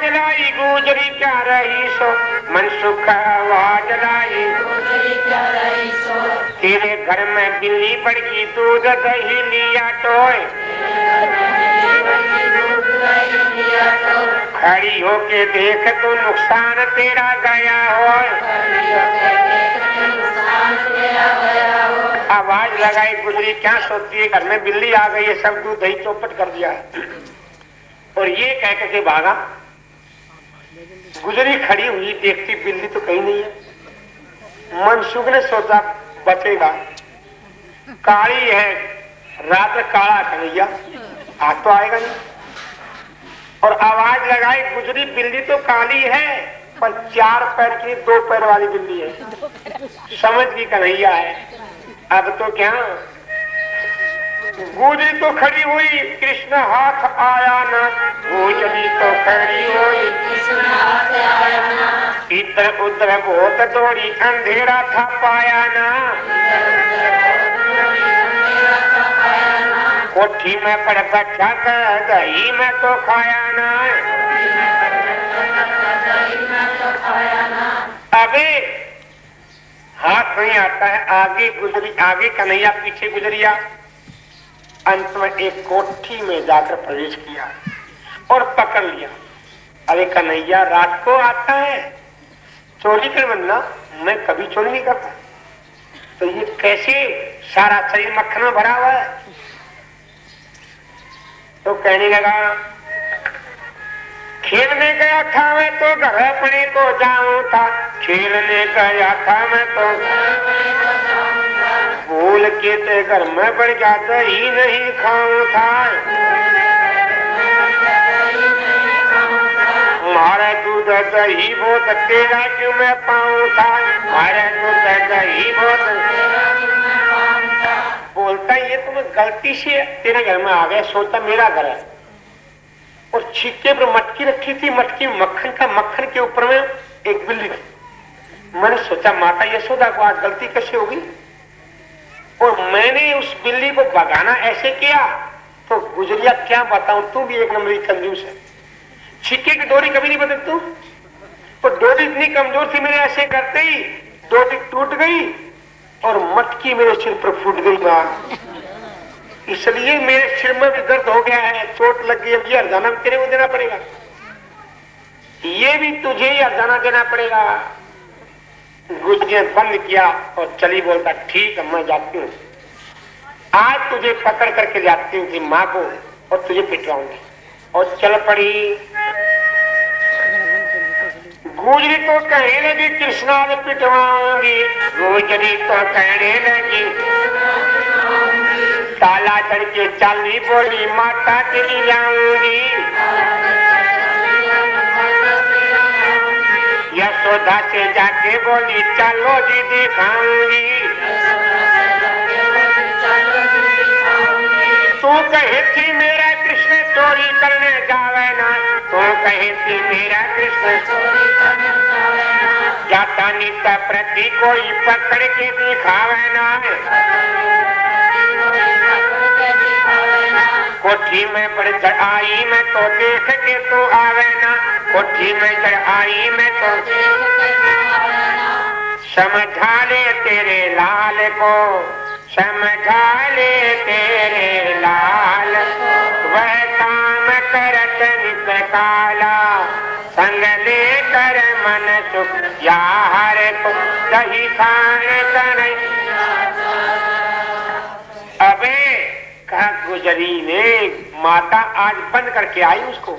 लाई गुजरी क्या रही सो, मन सुख आवाज लाई तेरे घर में बिल्ली पड़ गई, दूध दही लिया टोए, खड़ी होके देख तो नुकसान तेरा गया हो। आवाज लगाई गुजरी क्या सोचती है, घर में बिल्ली आ गई है, सब दूध दही चौपट कर दिया है। और ये कह के भागा। गुजरी खड़ी हुई, देखती बिल्ली तो कहीं नहीं है। मनसुख ने सोचा बचेगा, काली है रात काला कन्हैया, आज तो आएगा नहीं। और आवाज लगाई गुजरी बिल्ली तो काली है, पर 4 पैर की 2 पैर वाली बिल्ली है, समझ की कन्हैया है। अब तो क्या, गुजरी तो खड़ी हुई, कृष्ण हाथ आया ना, गुजरी तो खड़ी हुई, इधर उधर बहुत दौड़ी, अंधेरा था पाया ना, कोठी में पड़ बैठा कर दही में तो खाया ना। अबे हाथ नहीं आता है, आगे गुजरी, आगे कन्हैया पीछे गुजरिया। अंत में एक कोठी में जाकर प्रवेश किया और पकड़ लिया। अरे कन्हैया रात को आता है, चोरी कर बनना, मैं कभी चोरी नहीं करता, तो ये कैसे सारा शरीर मक्खन में भरा हुआ है। तो कहने लगा खेलने गया था मैं तो घर अपने को जाऊं था, खेलने गया था मैं तो भूल के ते घर में बढ़ जाता ही नहीं खाऊं था, मारे दूध दही बहुत तेरा क्यों मैं पाऊं था, मारे दूध दही बहुत। बोलता ये तो मैं गलती से तेरे घर में आ गया, सोचा मेरा घर है, और छिक्के पर मटकी रखी थी, मटकी मक्खन का, मक्खन के ऊपर में एक बिल्ली थी। मैंने सोचा माता यशोदा को आज गलती कैसे होगी, और मैंने उस बिल्ली को भगाना ऐसे किया। तो गुजरिया क्या बताऊं, तू भी एक नंबर की कंजूस है, छिक्के की डोरी कभी नहीं बदल तू, और डोरी इतनी कमजोर थी, मेरे ऐसे करते ही डोरी टूट गई और मटकी मेरे सिर पर फूट गई मां, इसलिए मेरे सिर में भी दर्द हो गया है, चोट लग गई, ये हरजाना तेरे को देना पड़ेगा, ये भी तुझे ही हरजाना देना पड़ेगा। गुजरी ने बंद किया और चली, बोलता ठीक है मैं जाती हूँ, आज तुझे पकड़ करके जाती हूँ माँ को और तुझे पिटवाऊंगी। और चल पड़ी। गुजरी तो कहने लगी कृष्णा ने पिटवाऊंगी, गुजरी तो कहने लगी, ताला चढ़ के चाली बोली माता चली जाऊंगी, यशोदा से जाके बोली चलो जी दिखाऊंगी, तू कही थी मेरा कृष्ण चोरी करने जावे ना, तू कही थी मेरा कृष्ण चोरी करने जावे ना, जाता नित प्रति कोई पकड़ के दिखावे ना, कोठी में बढ़ चढ़ाई में तो देख के तू आवे ना, कोठी में चढ़ाई में तो समझा ले तेरे लाल को, समझा ले तेरे लाल, वह काम करत नित काला, संग ले कर मन सुख या हर को दही खान करे। अबे कहा गुजरी ने माता आज बंद करके आई उसको,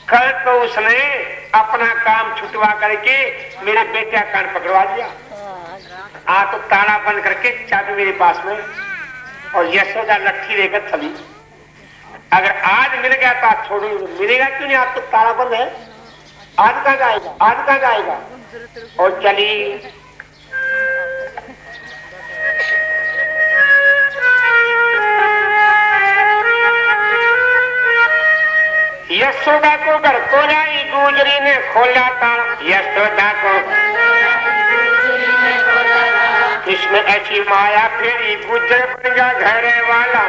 कल तो उसने अपना काम छुटवा करके मेरे बेटे का कान पकड़वा दिया, आ तो ताला बंद करके चाबी मेरे पास में, और यशोदा लट्ठी लेकर चली। अगर आज मिल गया तो आज छोड़ूंगी, मिलेगा क्यों नहीं, आज तो ताला बंद है, आज कहाँ जाएगा, आज कहाँ जाएगा। और चली। यशोदा को घर को लाई, गुजरी ने खोला ताला, यशोदा को कृष्ण ऐसी माया फेरी, गुजर बन गया घर वाला।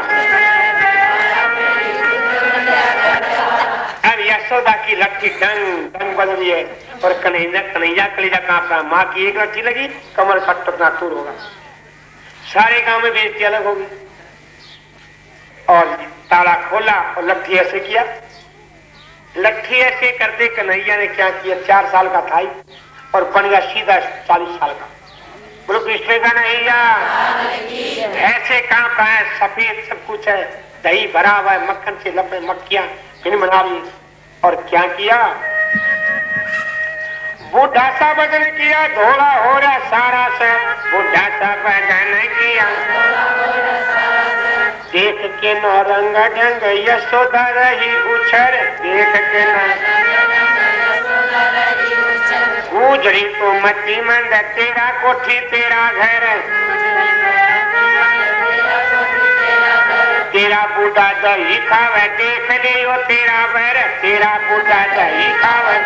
अब यशोदा की लट्ठी डंग डंग बज रही है और कन्हैया कलेजा कांप रहा। माँ की एक लट्ठी लगी, कमर का टुकड़ा टूट होगा, सारे गांव में बेइज्जती अलग होगी। और ताला खोला और लट्ठी ऐसे किया, लट्ठी ऐसे करते कन्हैया ने क्या किया, 4 साल का था और बन गया सीधा 40 साल का। बोलो कृष्ण का कन्हैया। ऐसे कांप रहा है, सफेद सब कुछ है, दही भरा हुआ है, मक्खन से लपे मक्खियां फिर बना ली। और क्या किया, बूढ़ा सा बदन किया, धोला हो रहा सारा से, बूढ़ा सा बदन किया, देख के न रंग ढंग यशोदा रही उछर, देख के न गुजरी तो मती मंद, तेरा कोठी तेरा घर, तेरा बूढ़ा दही खावे, देख लियो तेरा बैर, तेरा बूढ़ा दही खावे,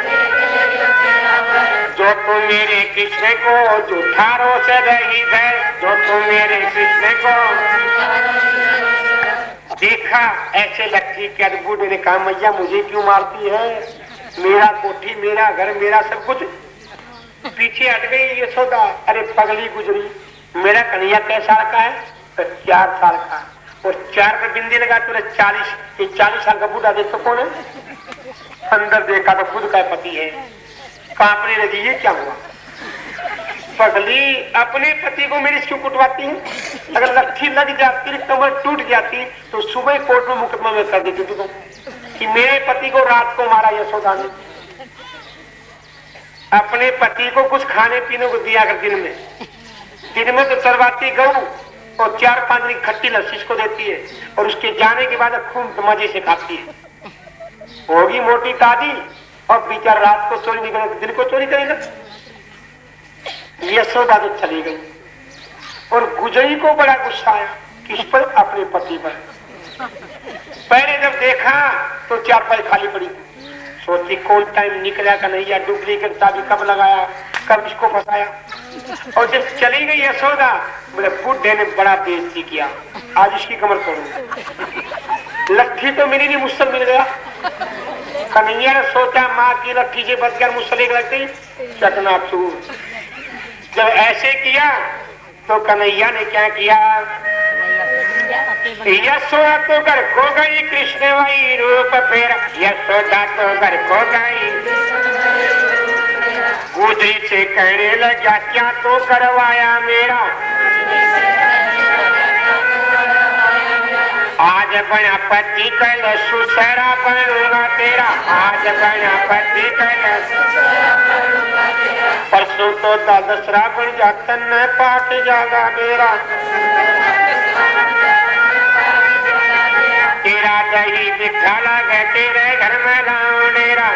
जो तुम मेरे कृष्ण को जुठारो से रही है, जो तुम मेरे कृष्ण को देखा। ऐसे लट्ठी के बूढ़े ने कहा, मैया मुझे क्यों मारती है, मेरा कोठी मेरा घर मेरा सब कुछ। पीछे हट गई यशोदा, अरे पगली गुजरी, मेरा कन्हैया कैसा साल का है, तो 4 साल का, और 4 पे बिंदी लगा तो 40 साल का बूढ़ा देख तो कौन है, अंदर देखा तो खुद का पति है, कांपने लगी, ये क्या हुआ, पगली अपने पति को मेरी क्यों कुटवाती है, अगर लट्ठी लग जाती कमर टूट जाती तो सुबह कोर्ट में मुकदमा में कर देती तुम कि मेरे पति को रात को मारा यशोदा ने। अपने पति को कुछ खाने पीने को दिया कर, दिन में तो चरवाती गऊ और 4-5 दिन खट्टी लस्सी को देती है और उसके जाने के बाद खूब मजे से खाती है। होगी मोटी दादी और बेचारा रात को चोरी नहीं करेगा, दिन को चोरी करेगा। यशोदा तो चली गई और गुजरी को बड़ा गुस्सा आया, किस पर, अपने पति पर। पहले जब देखा तो 4 पाई खाली पड़ी, सोचती कौन टाइम निकला कन्हैया, डुप्लीकेट चाबी कब लगाया, कब इसको फंसाया। और जब चली गई यशोदा, बोले बुढ़े ने बड़ा बेइज्जती किया, आज इसकी कमर तोड़ूंगा। लट्ठी तो मेरी नहीं, मुझसे मिल गया। कन्हैया ने सोचा माँ की लट्ठी से बच गया, मुझसे लेकर लग गई, चकना चूर। जब ऐसे किया तो कन्हैया ने क्या किया, यशोदा तो घर खो गई, कृष्ण वही रूप फेरा, यशोदा तो घर खो गई। गुजरी से कहने लगा, क्या तो करवाया मेरा, आज बना पति कल सुसरा बनूंगा तेरा, आज बना पति कल, परसों तो 10 श्रावण जाता न पाठ जागा मेरा, तेरा दही मीठा लगे तेरे घर में लाऊं डेरा,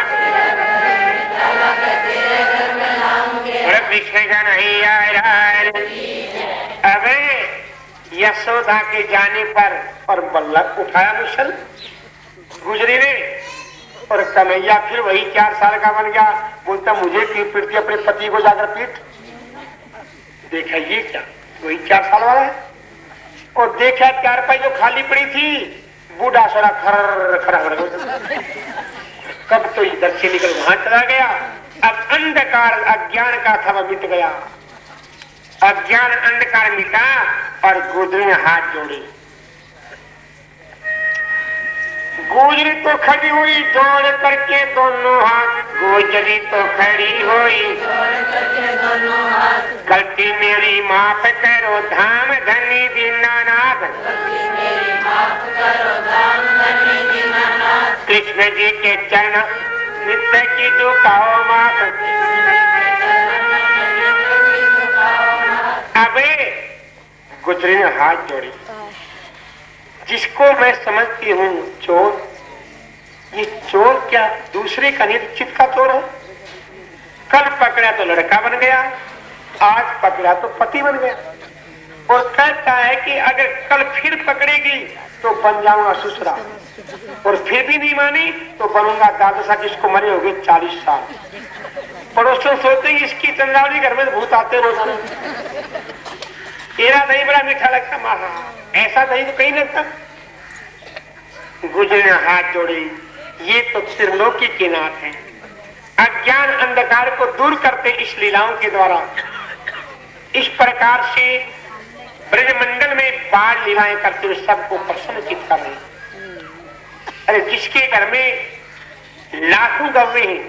कृष्ण का नहीं आया। अबे यशोदा के जाने पर और बल्लभ उठाया मुसल गुजरी ने, और कन्हैया फिर वही 4 साल का बन गया। बोलता मुझे क्यों पीटती, अपने पति को जाकर पीट। देखा ये क्या, वही 4 साल वाला है। और देखा 4 पाई जो खाली पड़ी थी, बूढ़ा सोना खरा कब तो इधर से निकल वहां चला गया। अब अंधकार अज्ञान का था वह मिट गया, अज्ञान अंधकार मिटा और गुजरी ने हाथ जोड़ी। गुजरी तो खड़ी हुई जोड़ करके दोनों हाथ, गुजरी तो खड़ी हुई, गलती मेरी माफ करो धाम धनी दीनानाथ, कृष्ण जी के चरण नित्य की झुकाओ माथ। अबे गुजरी ने हाथ जोड़ी, जिसको मैं समझती हूँ चोर, ये चोर क्या दूसरे का निश्चित का चोर है। कल पकड़ा तो लड़का बन गया, आज पकड़ा तो पति बन गया, और कहता है कि अगर कल फिर पकड़ेगी तो बन जाऊंगा ससुरा, और फिर भी नहीं मानी तो बनूंगा दादा, जिसको मरे हो गए 40 साल। पड़ोसियों सोचते इसकी चंद्रावली घर में भूत आते रोजाना, तेरा दही बड़ा मीठा लगता, महा ऐसा दही तो कहीं लगता। गुजरी ने हाथ जोड़ी, ये तो त्रिलोकी के नाथ हैं। अज्ञान अंधकार को दूर करते इस लीलाओं के द्वारा। इस प्रकार से ब्रजमंडल में बाल लीलाएं करते हुए सबको प्रसन्नचित कर रहे। अरे जिसके घर में लाखों गौवे हैं,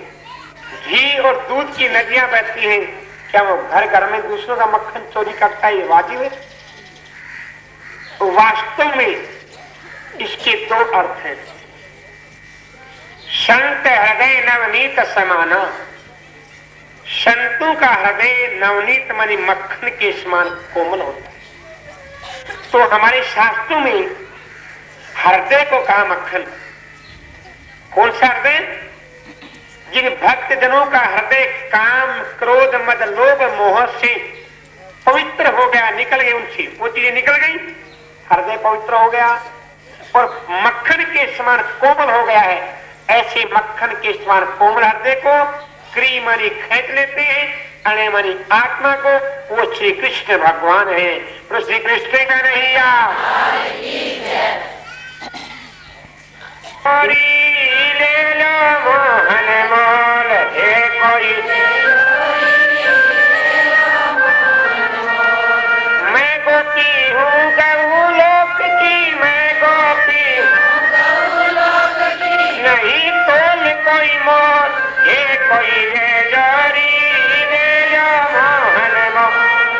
घी और दूध की नदियां बहती हैं, क्या वो घर घर में दूसरों का मक्खन चोरी करता है? ये वाजिब है? तो वास्तव में इसके दो अर्थ हैं। संत हृदय नवनीत समाना, संतों का हृदय नवनीत मानी मक्खन के समान कोमल होता है। तो हमारे शास्त्रों में हृदय को कहा मक्खन। कौन सा हृदय? जिन भक्त जनों का हृदय काम क्रोध मद लोभ मोह से पवित्र हो गया, निकल गए, उनसे वो चीजें निकल गई, हृदय पवित्र हो गया और मक्खन के समान कोमल हो गया है। ऐसे मक्खन के समान कोमल हृदय को क्री मानी खेच लेते हैं, अणे मानी आत्मा को, वो श्री कृष्ण भगवान है। तो श्री कृष्ण का नैया ले लो मोहन मोल है कोई, मैं गोपी हूँ गौलोक की, मैं गोपी नहीं तोल कोई मोल, ये कोई ले जोरी ले लो मोहन मोल,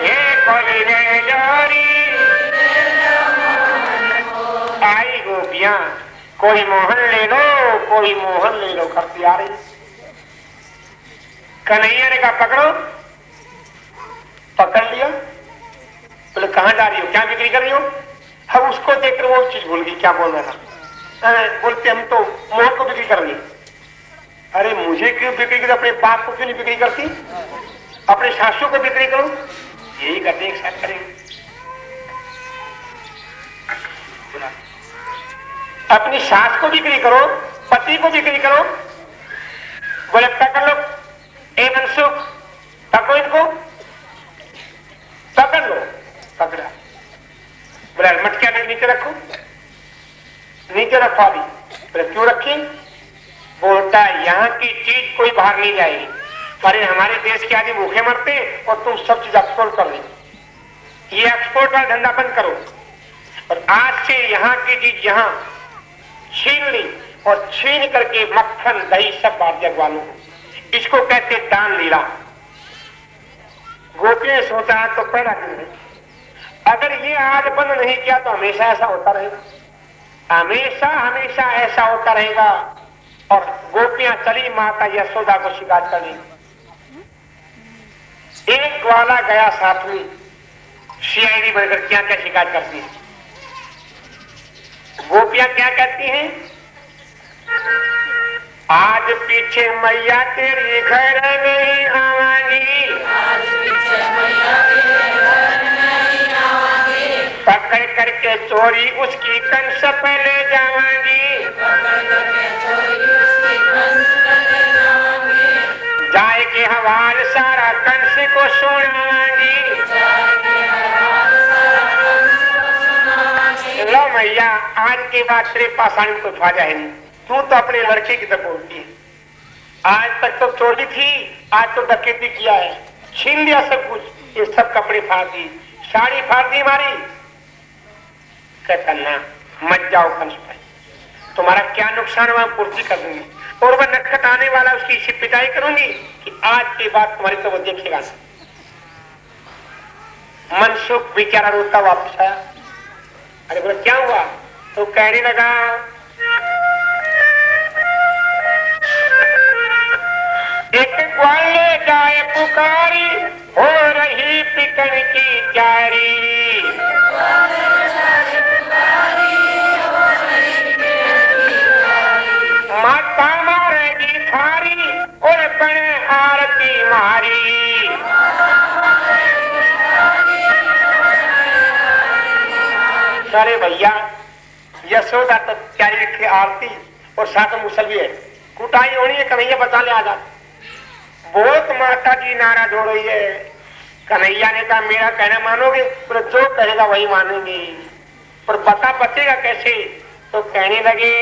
ये कोई ले जोरी। आई गोपियां कोई मोहन ले लो, कोई मोहन ले लो करती आ रही। कन्हैया ने कहा पकड़ो, पकड़ लिया। बोले कहां जा रही हो, क्या बिक्री कर रही हो? हम उसको देखकर वो चीज भूल गई क्या बोल रहा था। बोलते हम तो मोहन को बिक्री कर रही। अरे मुझे क्यों बिक्री कर, अपने बाप को क्यों नहीं बिक्री करती? अपने सासू को बिक्री करो। यही करते एक साथ करेंगे। अपनी सास को बिक्री करो, पति को बिक्री करो। बोले पकड़ लो, ए मनसुख पकड़ो इनको, पकड़ लो। पकड़ा। बोले मटकिया नीचे रखो, नीचे रखवा दी। बोले क्यों रखी? बोलता यहाँ की चीज कोई बाहर नहीं जाएगी। अरे हमारे देश के आदमी भूखे मरते और तुम सब चीज एक्सपोर्ट कर रही। ये एक्सपोर्ट वाला धंधा बंद करो और आज से यहाँ की चीज यहाँ छीन ली और छीन करके मक्खन दही सब बांट दिया ग्वालों को। इसको कहते दान लीला। गोपी ने सोचा तो पहला दिन है, अगर ये आज बंद नहीं किया तो हमेशा ऐसा होता रहेगा, हमेशा हमेशा ऐसा होता रहेगा। और गोपियां चली माता यशोदा को शिकायत करनी। एक ग्वाला गया साथ में, सीआईडी बनकर क्या क्या शिकायत करती है। गोपियां क्या कहती हैं? आज पीछे मैया तेरी घर नहीं आवानी, पकड़ करके चोरी उसकी कंस पे ले जावांगी, जाए के हवाल सारा कंस को सुनावांगी। लो मैया आज के बाद तेरे पास आने को फायदा है नहीं, तू तो अपने लड़के की तरफ बोलती है। आज तक तो चोरी थी, आज तो डकैती किया है, छीन लिया सब कुछ, ये सब कपड़े फाड़ दी, साड़ी फाड़ दी हमारी। कहता ना मत जाओ कंस भाई, तुम्हारा क्या नुकसान हुआ पूर्ति कर दूंगी, और वह नटखट आने वाला उसकी पिटाई करूंगी कि आज के बाद तुम्हारी तो वो देखेगा। मनसुख बेचारा रोता वापस आया। अरे बोला क्या हुआ? तो कहने लगा एक ग्वाल ले जाए पुकारी, हो रही पिकन की क्यारी, माता मारेगी थारी और बने आरती मारी। अरे भैया यशोदा तो प्यारी लिखी आरती और साथ मुसल भी है, कुटाई होनी है, कन्हैया बचा ले आजा। बहुत माता जी नाराज हो रही है। कन्हैया ने कहा मेरा कहना मानोगे? पर जो कहेगा वही मानेंगे, पर बता बचेगा कैसे? तो कहने लगे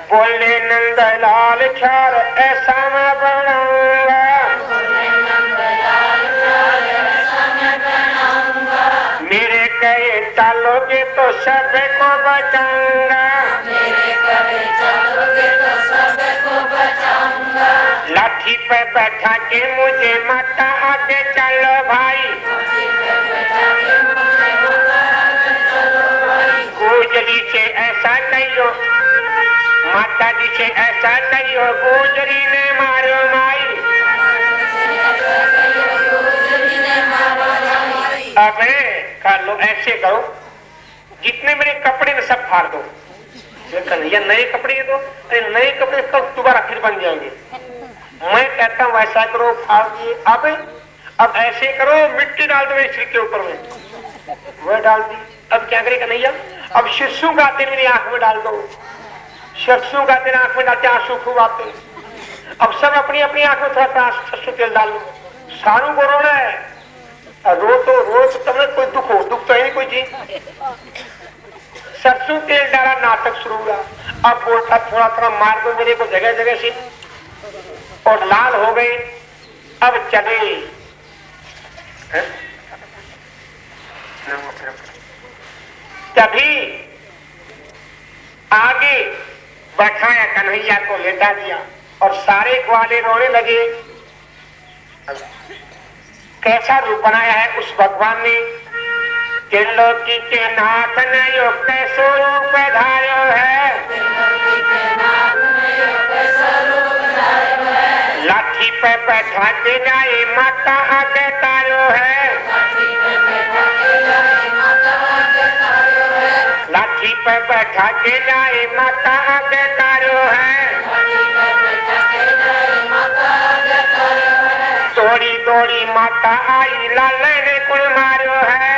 बोले नंदलाल ख्याल ऐसा मैं बनाऊंगा, मेरे कहे चलोगे तो सबको बचाऊंगा, लाठी पे बैठा के मुझे माता आगे चलो भाई, गुजरी से ऐसा कहियो, माता जी से ऐसा कहियो, गुजरी ने मारो माई, अब कर लो ऐसे करो, जितने मेरे कपड़े में सब फाड़ दो, या नए कपड़े दो, अरे नए कपड़े कब दोबारा फिर बन जाएंगे, मैं कहता हूँ वैसा करो, फाड़ दिए। अब ऐसे करो, मिट्टी डाल दो मेरे सिर के ऊपर में, वह डाल दी। अब क्या करेगा नैया, अब शिशु का तेल मेरी आंख में डाल दो, शिशु का तेल आंख में डालते आंसू खूब आते, अब सब अपनी अपनी आंख में थोड़ा सरसों तेल डाल दो, सारू को रोना है, रो तो तब कोई दुख हो, दुख तो है नहीं कोई चीज, सरसों तेल डाला, नाटक शुरू हुआ। अब बोलता थोड़ा थोड़ा मार दो मेरे को जगह जगह से, और लाल हो गए, अब चले। तभी आगे बैठाया, कन्हैया को लेटा दिया और सारे ग्वाले रोने लगे। कैसा रूप बनाया है उस भगवान ने, त्रिलोकी के नाथ ने यो कैसो रूप धार्यो है, लाठी पे बैठा के जाए माता आगे तारो है, लाठी पे बैठा के जाए माता आगे तारो है, दौड़ी दौड़ी माता आई लाले ने कुल मारो है,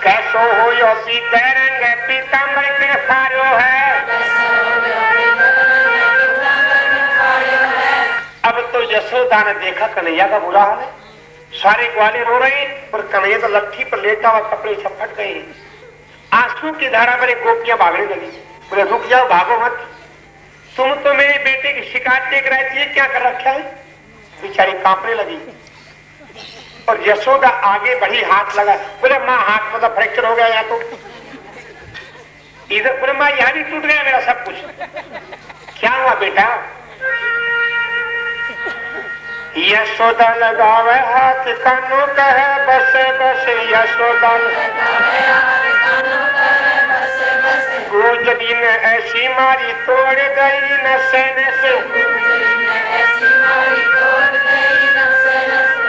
कैसो हो यो पीते रंग पीताम्बर के फारो है। अब तो यशोदा ने देखा कन्हैया का बुरा हाल है, सारे ग्वाले रो रहे और कन्हैया तो लट्ठी पर लेटा हुआ, कपड़े सब फट गए, आंसू की धारा पर गोपियां भागने लगी। बोले रुक जाओ, भागो मत, तुम तो मेरे बेटे की शिकायत देख रहे थे, क्या कर रखा है। बेचारी कांपने लगी और यशोदा आगे बढ़ी, हाथ लगा, बोले माँ हाथ मतलब फ्रैक्चर हो गया, यहाँ तो इधर, बोले माँ यहाँ भी टूट गया मेरा सब कुछ, क्या हुआ बेटा। यशोदा लगावे हाथ कानों कहे बस बस, यशोदा गुजरी ने ऐसी मारी तोड़ गई नसे नसे,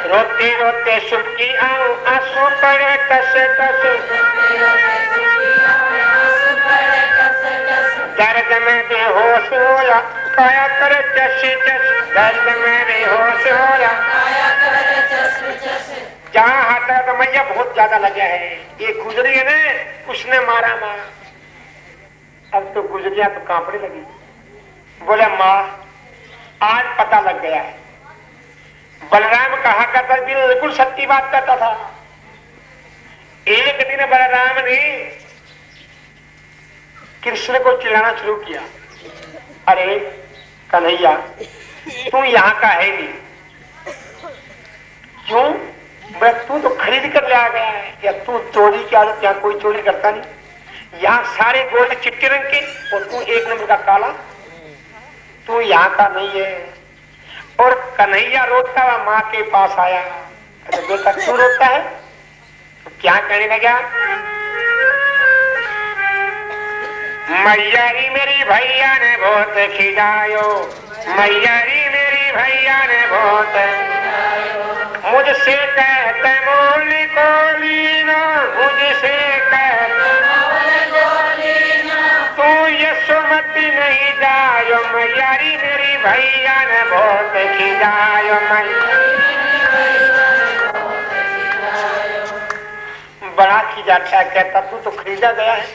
रोते रोते सुखी आऊं आंसू पड़े टसे टसे, दर्द में बेहोश होया काया करे चसी चस, दर्द में बेहोश होया जहाँ हाथ तो मैया बहुत ज्यादा लगा है, ये गुजरी है ना, उसने मारा माँ। अब तो गुजरिया तो कांपने लगी, बोले माँ आज पता लग गया है, बलराम कहा करता बिल्कुल सच्ची बात करता था। एक दिन बलराम ने कृष्ण को चिढ़ाना शुरू किया, अरे कन्हैया तू यहाँ का है नहीं, क्यों, तू तो खरीद कर ले आ गया है, या तू चोरी की आदत, यहाँ कोई चोरी करता नहीं, यहाँ सारे गोल्ड चिट्टे रंग के और तू एक नंबर का काला, तू यहाँ का नहीं है। और कन्हैया रोता हुआ माँ के पास आया, अरे बेटा क्यों रोता है, तो क्या कहने लगा, मैयारी मेरी भैया ने बहुत खिलायो, मैयारी मेरी भैया ने बहुत, मुझसे कहते मोल को लीना, मुझसे कहते तू यशोमती नहीं जायो, मैयारी मेरी भैया ने बहुत खिलायो, बड़ा खिजाता, कहता तू तो खरीदा गया है,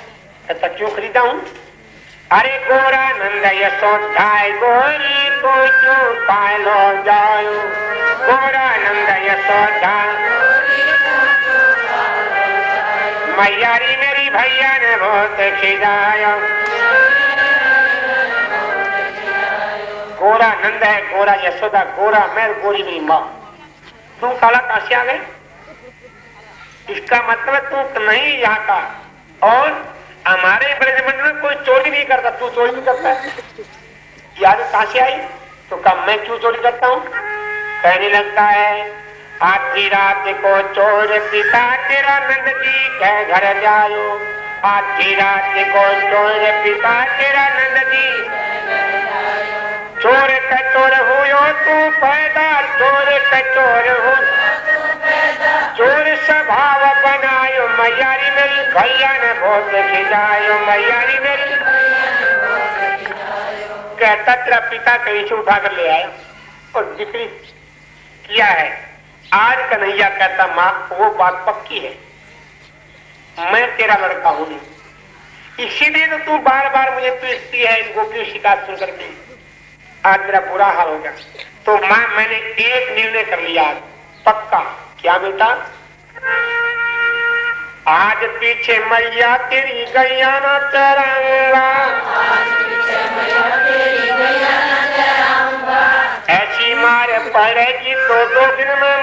कहता क्यों खरीदा हूँ, अरे गोरा नंद यशोदाय गोरी को क्यों पालो जायो, गोरा नंद यशोदा मैयारी मेरी भैया ने बहुत खिलाया। गोरा नंद है, गोरा यशोदा, गोरा मैं, गोरी मेरी माँ। तू काला कहां से आ गए? इसका मतलब तू नहीं यहाँ का। और हमारे ब्रजमंडल में कोई चोरी नहीं करता, तू चोरी नहीं करता है। याद कहां से आई? तो कब मैं क्यों चोरी करता हूँ? कहने लगता है आधी रात को चोर पिता तेरा नंद जी के घर जायो। आधी रात को चोर पिता तेरा नंद जी, चोर कचोर हुयो तू पैदा, चोर कचोर हो चोर स्वभाव बनायो। मैयारी मेरी भैया ने बहुत खिलायो। मैयारी मेरी कहता तेरा पिता कहीं से उठा कर ले आया और बिक्री किया है। आज कन्हैया कहता माँ वो बात पक्की है, मैं तेरा लड़का हूं नहीं, इसीलिए तो तू बार बार मुझे पीटती है इन गोपियों शिकायत सुन करके। आज मेरा बुरा हाल हो गया। तो माँ मैंने एक निर्णय कर लिया पक्का। क्या बेटा? आज पीछे मैया तेरी गैया न चराऊंगा, ऐसी मार पड़ेगी तो 2 दिन में